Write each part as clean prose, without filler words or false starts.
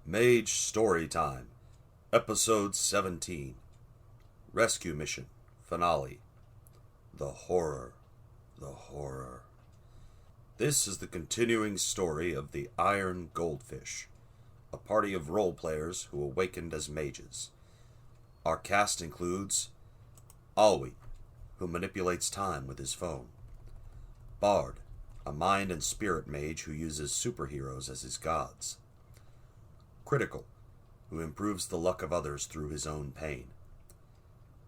Mage Storytime, Episode 17, Rescue Mission, Finale, The Horror, the Horror. This is the continuing story of the Iron Goldfish, a party of role players who awakened as mages. Our cast includes Alwi, who manipulates time with his phone; Bard, a mind and spirit mage who uses superheroes as his gods; Critical, who improves the luck of others through his own pain;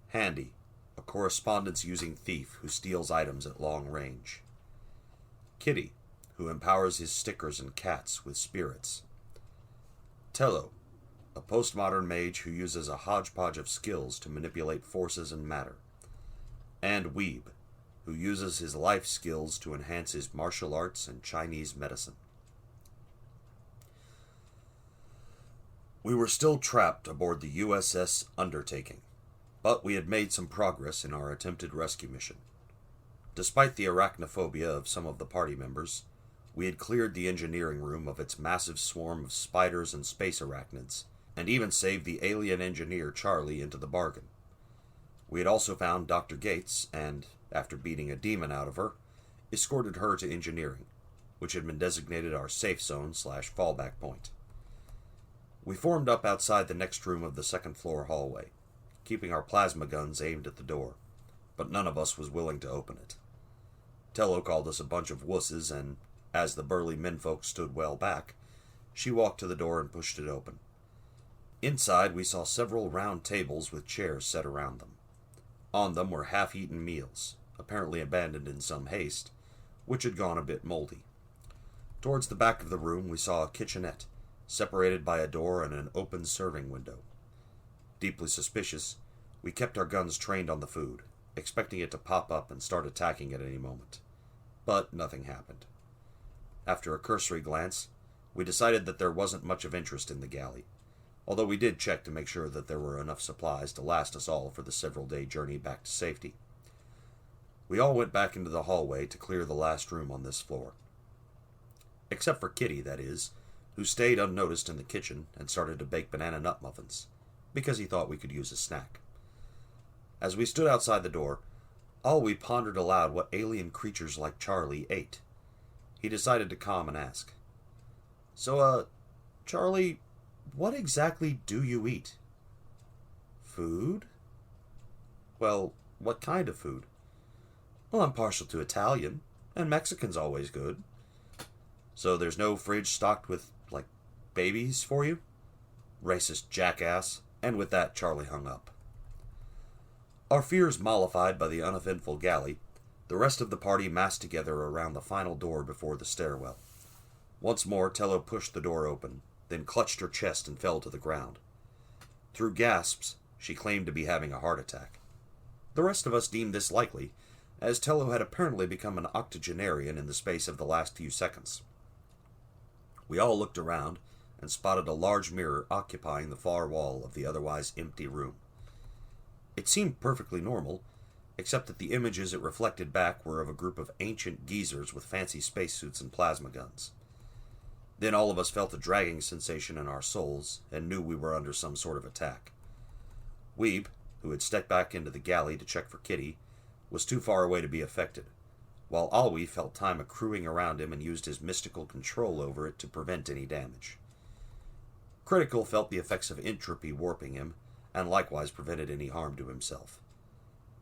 Handy, a correspondence-using thief who steals items at long range; Kitty, who empowers his stickers and cats with spirits; Tello, a postmodern mage who uses a hodgepodge of skills to manipulate forces and matter; and Weeb, who uses his life skills to enhance his martial arts and Chinese medicine. We were still trapped aboard the USS Undertaking, but we had made some progress in our attempted rescue mission. Despite the arachnophobia of some of the party members, we had cleared the engineering room of its massive swarm of spiders and space arachnids, and even saved the alien engineer Charlie into the bargain. We had also found Dr. Gates and, after beating a demon out of her, escorted her to engineering, which had been designated our safe zone/fallback point. We formed up outside the next room of the second-floor hallway, keeping our plasma guns aimed at the door, but none of us was willing to open it. Tello called us a bunch of wusses, and, as the burly menfolk stood well back, she walked to the door and pushed it open. Inside, we saw several round tables with chairs set around them. On them were half-eaten meals, apparently abandoned in some haste, which had gone a bit moldy. Towards the back of the room, we saw a kitchenette, separated by a door and an open serving window. Deeply suspicious, we kept our guns trained on the food, expecting it to pop up and start attacking at any moment. But nothing happened. After a cursory glance, we decided that there wasn't much of interest in the galley, although we did check to make sure that there were enough supplies to last us all for the several-day journey back to safety. We all went back into the hallway to clear the last room on this floor. Except for Kitty, that is, who stayed unnoticed in the kitchen and started to bake banana nut muffins, because he thought we could use a snack. As we stood outside the door, Alwi pondered aloud what alien creatures like Charlie ate. He decided to calm and ask, So, Charlie, what exactly do you eat? Food? Well, what kind of food? Well, I'm partial to Italian, and Mexican's always good. So there's no fridge stocked with, babies for you? Racist jackass. And with that, Charlie hung up. Our fears mollified by the uneventful galley, the rest of the party massed together around the final door before the stairwell. Once more, Tello pushed the door open, then clutched her chest and fell to the ground. Through gasps, she claimed to be having a heart attack. The rest of us deemed this likely, as Tello had apparently become an octogenarian in the space of the last few seconds. We all looked around and spotted a large mirror occupying the far wall of the otherwise empty room. It seemed perfectly normal, except that the images it reflected back were of a group of ancient geezers with fancy spacesuits and plasma guns. Then all of us felt a dragging sensation in our souls and knew we were under some sort of attack. Weeb, who had stepped back into the galley to check for Kitty, was too far away to be affected, while Alwi felt time accruing around him and used his mystical control over it to prevent any damage. Critical felt the effects of entropy warping him, and likewise prevented any harm to himself.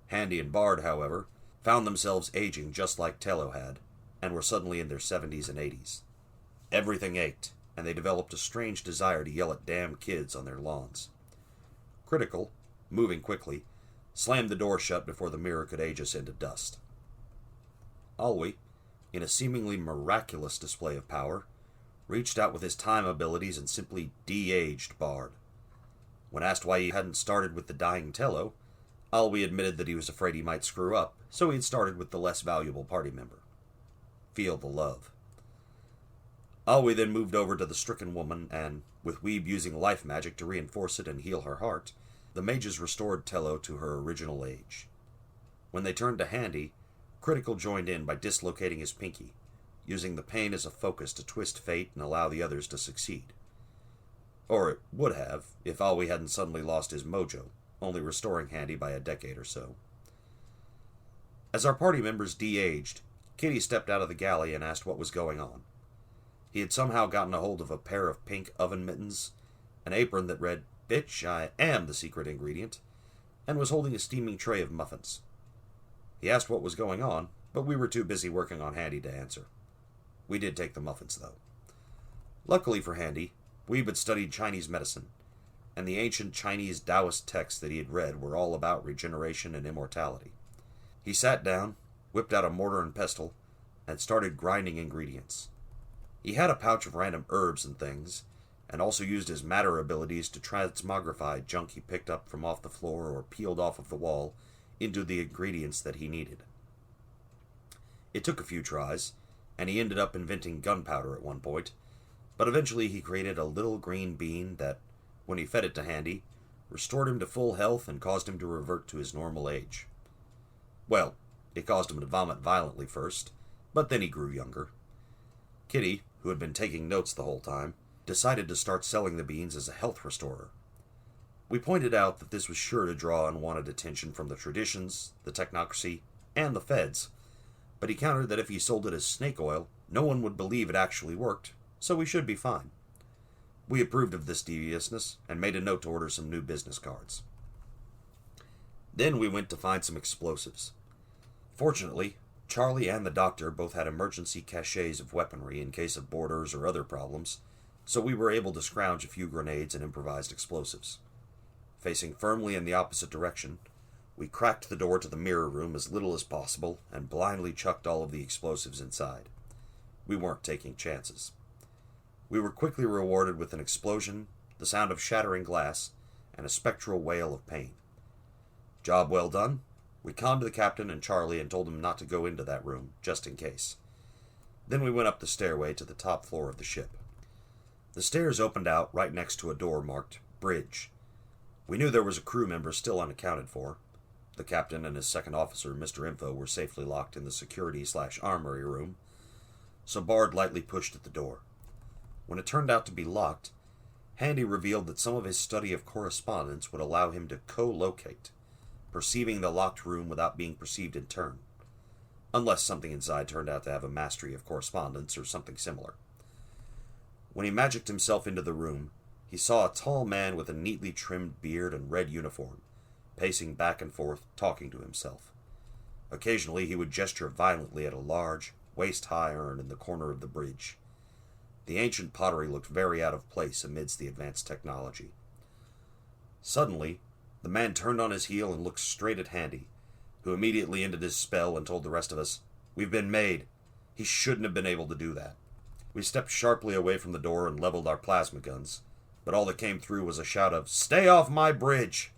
Handy and Bard, however, found themselves aging just like Tello had, and were suddenly in their 70s and 80s. Everything ached, and they developed a strange desire to yell at damn kids on their lawns. Critical, moving quickly, slammed the door shut before the mirror could age us into dust. Alwi, in a seemingly miraculous display of power, reached out with his time abilities and simply de-aged Bard. When asked why he hadn't started with the dying Tello, Alwi admitted that he was afraid he might screw up, so he had started with the less valuable party member. Feel the love. Alwi then moved over to the stricken woman, and, with Weeb using life magic to reinforce it and heal her heart, the mages restored Tello to her original age. When they turned to Handy, Critical joined in by dislocating his pinky, using the pain as a focus to twist fate and allow the others to succeed. Or it would have, if Ollie hadn't suddenly lost his mojo, only restoring Handy by a decade or so. As our party members de-aged, Kitty stepped out of the galley and asked what was going on. He had somehow gotten a hold of a pair of pink oven mittens, an apron that read, "Bitch, I am the secret ingredient," and was holding a steaming tray of muffins. He asked what was going on, but we were too busy working on Handy to answer. We did take the muffins, though. Luckily for Handy, Weeb had studied Chinese medicine, and the ancient Chinese Taoist texts that he had read were all about regeneration and immortality. He sat down, whipped out a mortar and pestle, and started grinding ingredients. He had a pouch of random herbs and things, and also used his matter abilities to transmogrify junk he picked up from off the floor or peeled off of the wall into the ingredients that he needed. It took a few tries, and he ended up inventing gunpowder at one point, but eventually he created a little green bean that, when he fed it to Handy, restored him to full health and caused him to revert to his normal age. Well, it caused him to vomit violently first, but then he grew younger. Kitty, who had been taking notes the whole time, decided to start selling the beans as a health restorer. We pointed out that this was sure to draw unwanted attention from the traditions, the technocracy, and the feds, but he countered that if he sold it as snake oil, no one would believe it actually worked, so we should be fine. We approved of this deviousness and made a note to order some new business cards. Then we went to find some explosives. Fortunately, Charlie and the doctor both had emergency caches of weaponry in case of boarders or other problems, so we were able to scrounge a few grenades and improvised explosives. Facing firmly in the opposite direction, we cracked the door to the mirror room as little as possible and blindly chucked all of the explosives inside. We weren't taking chances. We were quickly rewarded with an explosion, the sound of shattering glass, and a spectral wail of pain. Job well done. We calmed the captain and Charlie and told them not to go into that room, just in case. Then we went up the stairway to the top floor of the ship. The stairs opened out right next to a door marked Bridge. We knew there was a crew member still unaccounted for. The captain and his second officer, Mr. Info, were safely locked in the security/armory room, so Bard lightly pushed at the door. When it turned out to be locked, Handy revealed that some of his study of correspondence would allow him to co-locate, perceiving the locked room without being perceived in turn, unless something inside turned out to have a mastery of correspondence or something similar. When he magicked himself into the room, he saw a tall man with a neatly trimmed beard and red uniform, pacing back and forth, talking to himself. Occasionally he would gesture violently at a large, waist-high urn in the corner of the bridge. The ancient pottery looked very out of place amidst the advanced technology. Suddenly, the man turned on his heel and looked straight at Handy, who immediately ended his spell and told the rest of us, "We've been made. He shouldn't have been able to do that." We stepped sharply away from the door and leveled our plasma guns, but all that came through was a shout of, "Stay off my bridge!"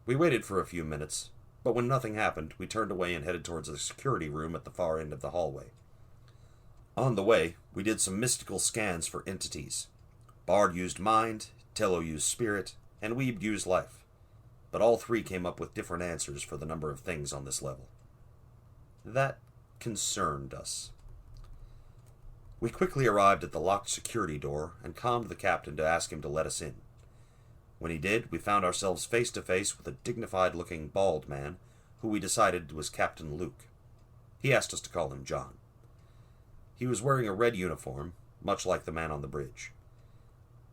We waited for a few minutes, but when nothing happened, we turned away and headed towards the security room at the far end of the hallway. On the way, we did some mystical scans for entities. Bard used mind, Tello used spirit, and Weeb used life, but all three came up with different answers for the number of things on this level. That concerned us. We quickly arrived at the locked security door and calmed the captain to ask him to let us in. When he did, we found ourselves face to face with a dignified-looking bald man who we decided was Captain Luke. He asked us to call him John. He was wearing a red uniform, much like the man on the bridge.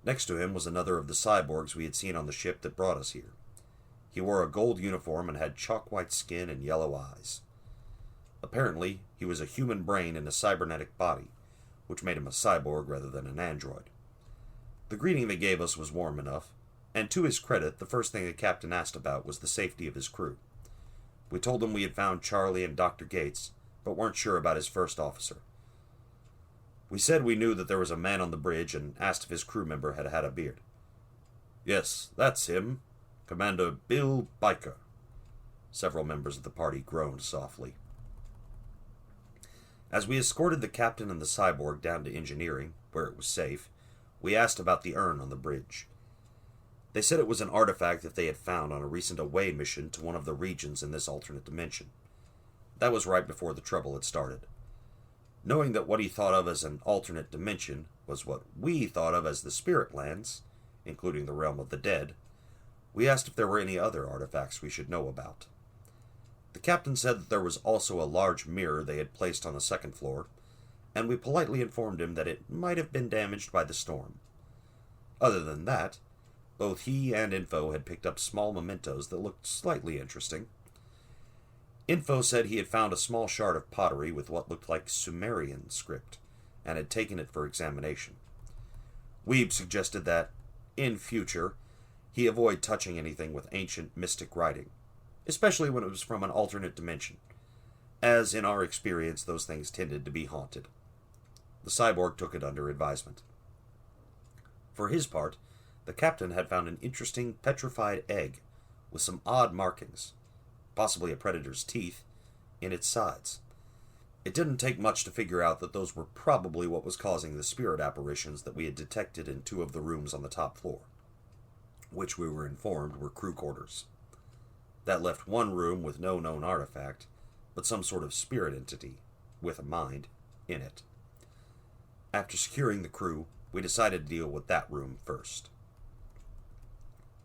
Next to him was another of the cyborgs we had seen on the ship that brought us here. He wore a gold uniform and had chalk-white skin and yellow eyes. Apparently, he was a human brain in a cybernetic body, which made him a cyborg rather than an android. The greeting they gave us was warm enough, and to his credit, the first thing the captain asked about was the safety of his crew. We told him we had found Charlie and Dr. Gates, but weren't sure about his first officer. We said we knew that there was a man on the bridge and asked if his crew member had had a beard. "Yes, that's him, Commander Bill Biker." Several members of the party groaned softly. As we escorted the captain and the cyborg down to engineering, where it was safe, we asked about the urn on the bridge. They said it was an artifact that they had found on a recent away mission to one of the regions in this alternate dimension. That was right before the trouble had started. Knowing that what he thought of as an alternate dimension was what we thought of as the spirit lands, including the realm of the dead, we asked if there were any other artifacts we should know about. The captain said that there was also a large mirror they had placed on the second floor, and we politely informed him that it might have been damaged by the storm. Other than that, both he and Info had picked up small mementos that looked slightly interesting. Info said he had found a small shard of pottery with what looked like Sumerian script, and had taken it for examination. Weeb suggested that, in future, he avoid touching anything with ancient mystic writing, especially when it was from an alternate dimension, as in our experience those things tended to be haunted. The cyborg took it under advisement. For his part, the captain had found an interesting petrified egg with some odd markings, possibly a predator's teeth, in its sides. It didn't take much to figure out that those were probably what was causing the spirit apparitions that we had detected in 2 of the rooms on the top floor, which we were informed were crew quarters. That left 1 room with no known artifact, but some sort of spirit entity, with a mind, in it. After securing the crew, we decided to deal with that room first.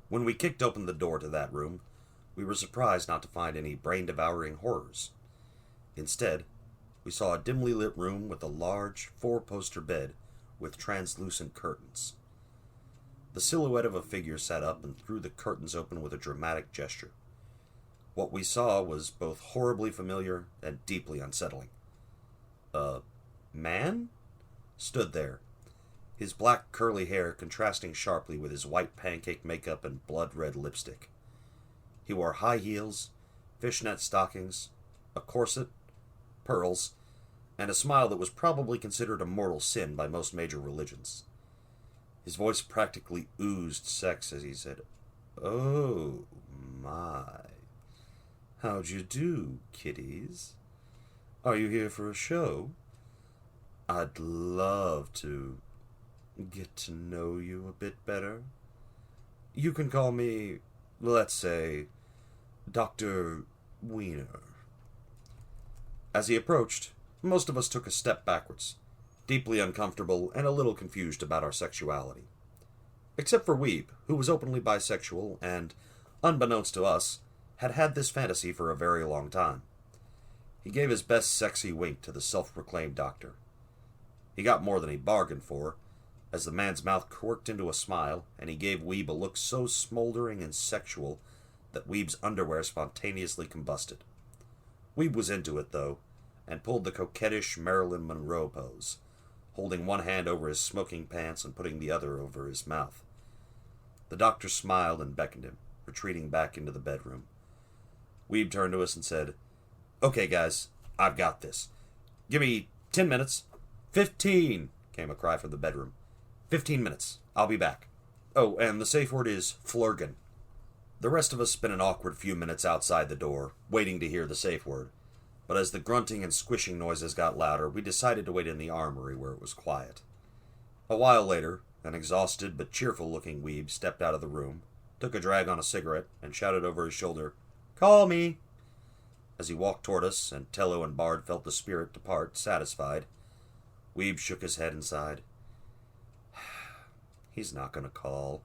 When we kicked open the door to that room, we were surprised not to find any brain-devouring horrors. Instead, we saw a dimly lit room with a large 4-poster bed with translucent curtains. The silhouette of a figure sat up and threw the curtains open with a dramatic gesture. What we saw was both horribly familiar and deeply unsettling. A man stood there, his black curly hair contrasting sharply with his white pancake makeup and blood-red lipstick. He wore high heels, fishnet stockings, a corset, pearls, and a smile that was probably considered a mortal sin by most major religions. His voice practically oozed sex as he said, "Oh, my. How'd you do, kiddies? Are you here for a show? I'd love to get to know you a bit better. You can call me, let's say, Dr. Wiener." As he approached, most of us took a step backwards, deeply uncomfortable and a little confused about our sexuality. Except for Weeb, who was openly bisexual and, unbeknownst to us, had had this fantasy for a very long time. He gave his best sexy wink to the self-proclaimed doctor. He got more than he bargained for, as the man's mouth quirked into a smile, and he gave Weeb a look so smoldering and sexual that Weeb's underwear spontaneously combusted. Weeb was into it, though, and pulled the coquettish Marilyn Monroe pose, holding one hand over his smoking pants and putting the other over his mouth. The doctor smiled and beckoned him, retreating back into the bedroom. Weeb turned to us and said, "Okay, guys, I've got this. Give me 10 minutes. 15, came a cry from the bedroom. 15 minutes. I'll be back. Oh, and the safe word is Flurgan." The rest of us spent an awkward few minutes outside the door, waiting to hear the safe word. But as the grunting and squishing noises got louder, we decided to wait in the armory where it was quiet. A while later, an exhausted but cheerful-looking Weeb stepped out of the room, took a drag on a cigarette, and shouted over his shoulder, "Call me!" As he walked toward us, and Tello and Bard felt the spirit depart, satisfied, Weeb shook his head and sighed. He's not going to call.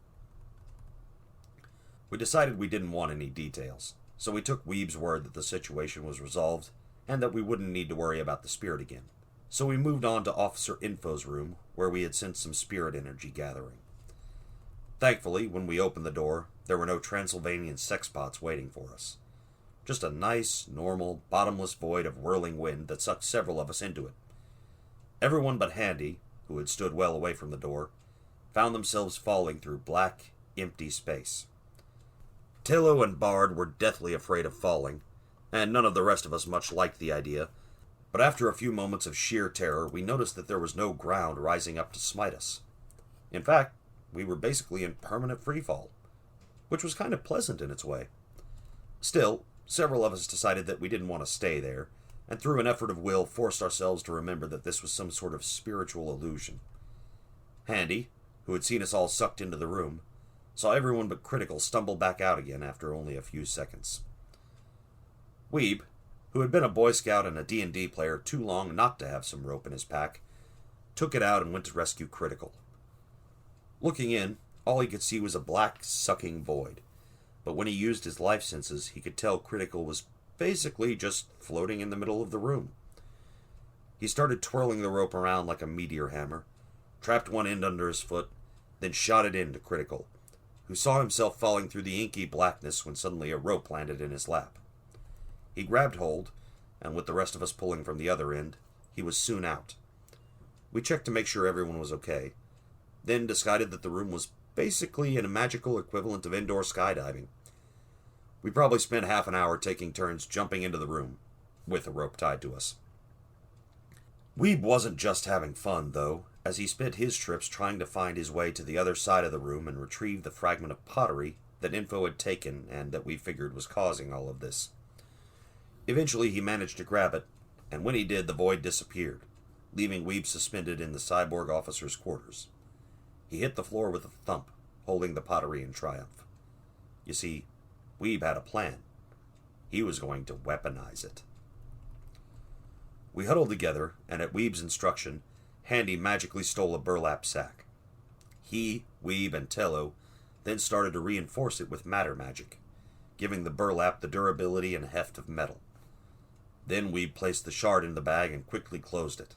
We decided we didn't want any details, so we took Weeb's word that the situation was resolved, and that we wouldn't need to worry about the spirit again. So we moved on to Officer Info's room, where we had sensed some spirit energy gathering. Thankfully, when we opened the door, there were no Transylvanian sex pots waiting for us. Just a nice, normal, bottomless void of whirling wind that sucked several of us into it. Everyone but Handy, who had stood well away from the door, found themselves falling through black, empty space. Tillo and Bard were deathly afraid of falling, and none of the rest of us much liked the idea, but after a few moments of sheer terror, we noticed that there was no ground rising up to smite us. In fact, we were basically in permanent freefall, which was kind of pleasant in its way. Still, several of us decided that we didn't want to stay there, and through an effort of will forced ourselves to remember that this was some sort of spiritual illusion. Handy, who had seen us all sucked into the room, saw everyone but Critical stumble back out again after only a few seconds. Weeb, who had been a Boy Scout and a D&D player too long not to have some rope in his pack, took it out and went to rescue Critical. Looking in, all he could see was a black, sucking void, but when he used his life senses, he could tell Critical was basically just floating in the middle of the room. He started twirling the rope around like a meteor hammer, trapped one end under his foot, then shot it into Critical, who saw himself falling through the inky blackness when suddenly a rope landed in his lap. He grabbed hold, and with the rest of us pulling from the other end, he was soon out. We checked to make sure everyone was okay, then decided that the room was basically a magical equivalent of indoor skydiving. We probably spent half an hour taking turns jumping into the room, with a rope tied to us. Weeb wasn't just having fun, though, as he spent his trips trying to find his way to the other side of the room and retrieve the fragment of pottery that Info had taken and that we figured was causing all of this. Eventually he managed to grab it, and when he did, the void disappeared, leaving Weeb suspended in the cyborg officer's quarters. He hit the floor with a thump, holding the pottery in triumph. You see, Weeb had a plan. He was going to weaponize it. We huddled together, and at Weeb's instruction, Handy magically stole a burlap sack. He, Weeb, and Tello then started to reinforce it with matter magic, giving the burlap the durability and heft of metal. Then Weeb placed the shard in the bag and quickly closed it.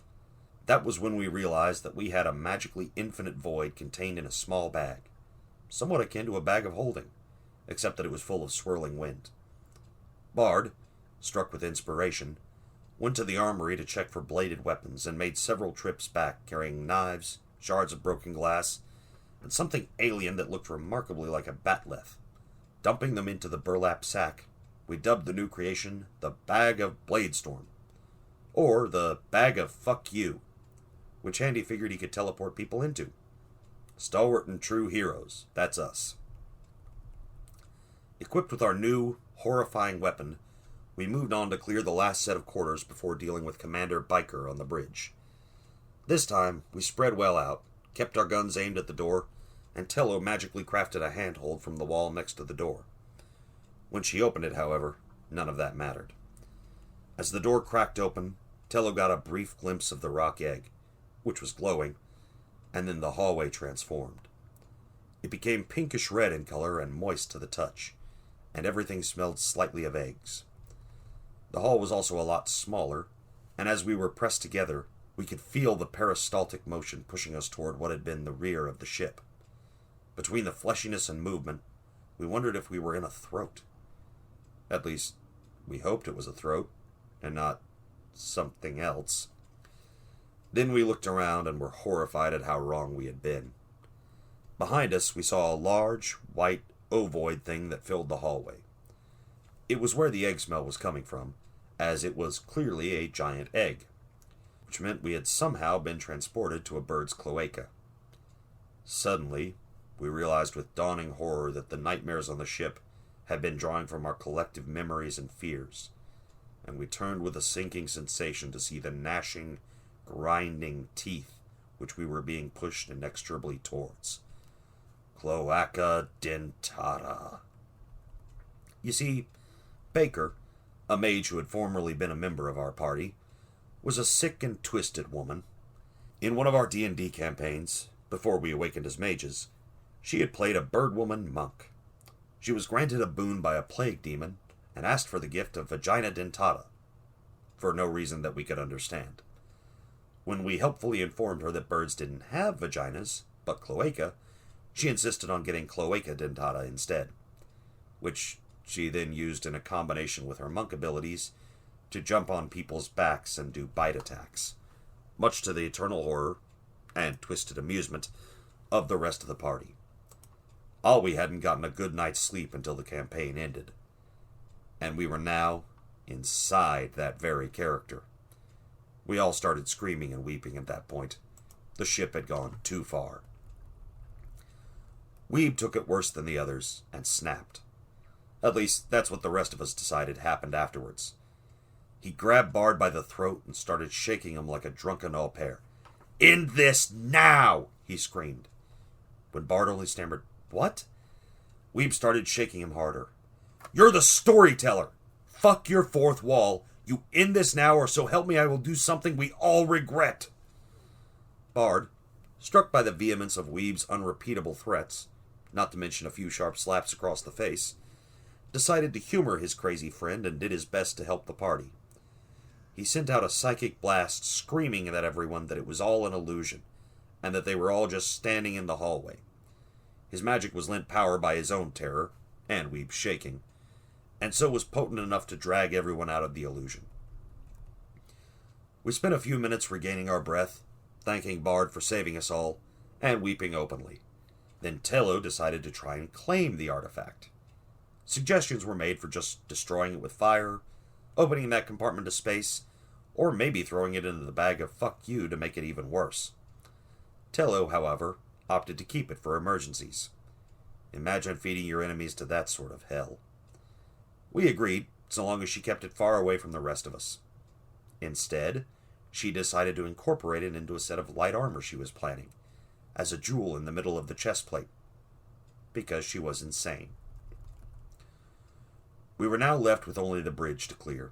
That was when we realized that we had a magically infinite void contained in a small bag, somewhat akin to a bag of holding, except that it was full of swirling wind. Bard, struck with inspiration, went to the armory to check for bladed weapons and made several trips back carrying knives, shards of broken glass, and something alien that looked remarkably like a batleth. Dumping them into the burlap sack, we dubbed the new creation the Bag of Bladestorm, or the Bag of Fuck You, which Handy figured he could teleport people into. Stalwart and true heroes, that's us. Equipped with our new, horrifying weapon, we moved on to clear the last set of quarters before dealing with Commander Biker on the bridge. This time, we spread well out, kept our guns aimed at the door, and Tello magically crafted a handhold from the wall next to the door. When she opened it, however, none of that mattered. As the door cracked open, Tello got a brief glimpse of the rock egg, which was glowing, and then the hallway transformed. It became pinkish red in color and moist to the touch, and everything smelled slightly of eggs. The hall was also a lot smaller, and as we were pressed together, we could feel the peristaltic motion pushing us toward what had been the rear of the ship. Between the fleshiness and movement, we wondered if we were in a throat. At least, we hoped it was a throat, and not something else. Then we looked around and were horrified at how wrong we had been. Behind us, we saw a large, white, ovoid thing that filled the hallway. It was where the egg smell was coming from, as it was clearly a giant egg, which meant we had somehow been transported to a bird's cloaca. Suddenly, we realized with dawning horror that the nightmares on the ship had been drawing from our collective memories and fears, and we turned with a sinking sensation to see the gnashing, grinding teeth which we were being pushed inexorably towards. Cloaca dentata. You see, Baker, a mage who had formerly been a member of our party, was a sick and twisted woman. In one of our D&D campaigns, before we awakened as mages, she had played a birdwoman monk. She was granted a boon by a plague demon and asked for the gift of vagina dentata, for no reason that we could understand. When we helpfully informed her that birds didn't have vaginas, but cloaca, she insisted on getting cloaca dentata instead, which she then used in a combination with her monk abilities to jump on people's backs and do bite attacks, much to the eternal horror and twisted amusement of the rest of the party. All we hadn't gotten a good night's sleep until the campaign ended, and we were now inside that very character. We all started screaming and weeping at that point. The ship had gone too far. Weeb took it worse than the others and snapped. At least, that's what the rest of us decided happened afterwards. He grabbed Bard by the throat and started shaking him like a drunken au pair. "End this now!" he screamed. When Bard only stammered, "What?" Weeb started shaking him harder. "You're the storyteller! Fuck your fourth wall! You end this now, or so help me I will do something we all regret. Bard, struck by the vehemence of Weeb's unrepeatable threats, not to mention a few sharp slaps across the face, decided to humor his crazy friend and did his best to help the party. He sent out a psychic blast screaming at everyone that it was all an illusion, and that they were all just standing in the hallway. His magic was lent power by his own terror, and Weeb's shaking, and so was potent enough to drag everyone out of the illusion. We spent a few minutes regaining our breath, thanking Bard for saving us all, and weeping openly. Then Tello decided to try and claim the artifact. Suggestions were made for just destroying it with fire, opening that compartment to space, or maybe throwing it into the bag of fuck you to make it even worse. Tello, however, opted to keep it for emergencies. Imagine feeding your enemies to that sort of hell. We agreed, so long as she kept it far away from the rest of us. Instead, she decided to incorporate it into a set of light armor she was planning, as a jewel in the middle of the chest plate, because she was insane. We were now left with only the bridge to clear.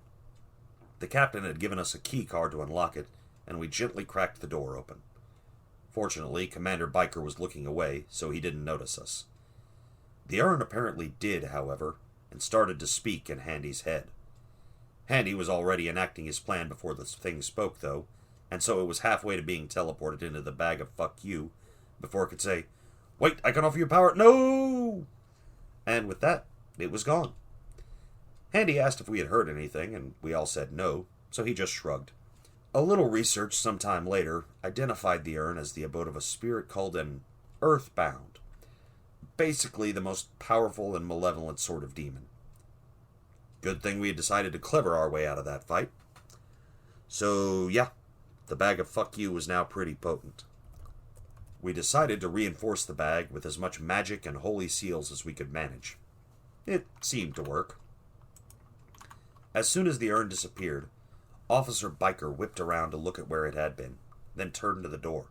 The captain had given us a key card to unlock it, and we gently cracked the door open. Fortunately, Commander Biker was looking away, so he didn't notice us. The urn apparently did, however, and started to speak in Handy's head. Handy was already enacting his plan before the thing spoke, though, and so it was halfway to being teleported into the bag of fuck you before it could say, "Wait, I can offer you power." "No!" And with that, it was gone. Handy asked if we had heard anything, and we all said no, so he just shrugged. A little research sometime later identified the urn as the abode of a spirit called an Earthbound. Basically the most powerful and malevolent sort of demon. Good thing we had decided to clever our way out of that fight. So, yeah, the bag of fuck you was now pretty potent. We decided to reinforce the bag with as much magic and holy seals as we could manage. It seemed to work. As soon as the urn disappeared, Officer Biker whipped around to look at where it had been, then turned to the door.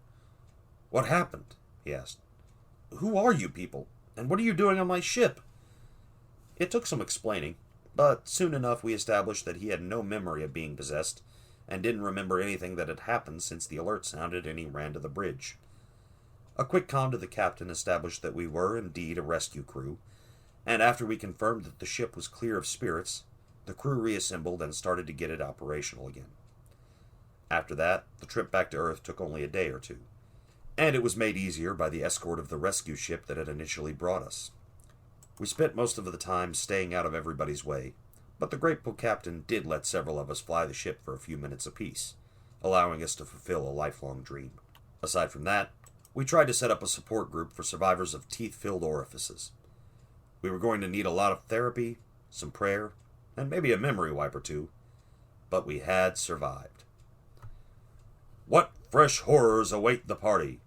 "What happened?" he asked. "Who are you people, and what are you doing on my ship?" It took some explaining, but soon enough we established that he had no memory of being possessed, and didn't remember anything that had happened since the alert sounded and he ran to the bridge. A quick comm to the captain established that we were indeed a rescue crew, and after we confirmed that the ship was clear of spirits, the crew reassembled and started to get it operational again. After that, the trip back to Earth took only a day or two, and it was made easier by the escort of the rescue ship that had initially brought us. We spent most of the time staying out of everybody's way, but the grateful captain did let several of us fly the ship for a few minutes apiece, allowing us to fulfill a lifelong dream. Aside from that, we tried to set up a support group for survivors of teeth-filled orifices. We were going to need a lot of therapy, some prayer, and maybe a memory wipe or two, but we had survived. What fresh horrors await the party?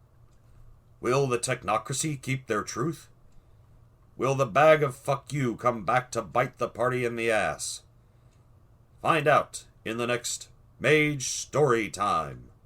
Will the technocracy keep their truth? Will the bag of fuck you come back to bite the party in the ass? Find out in the next Mage Storytime.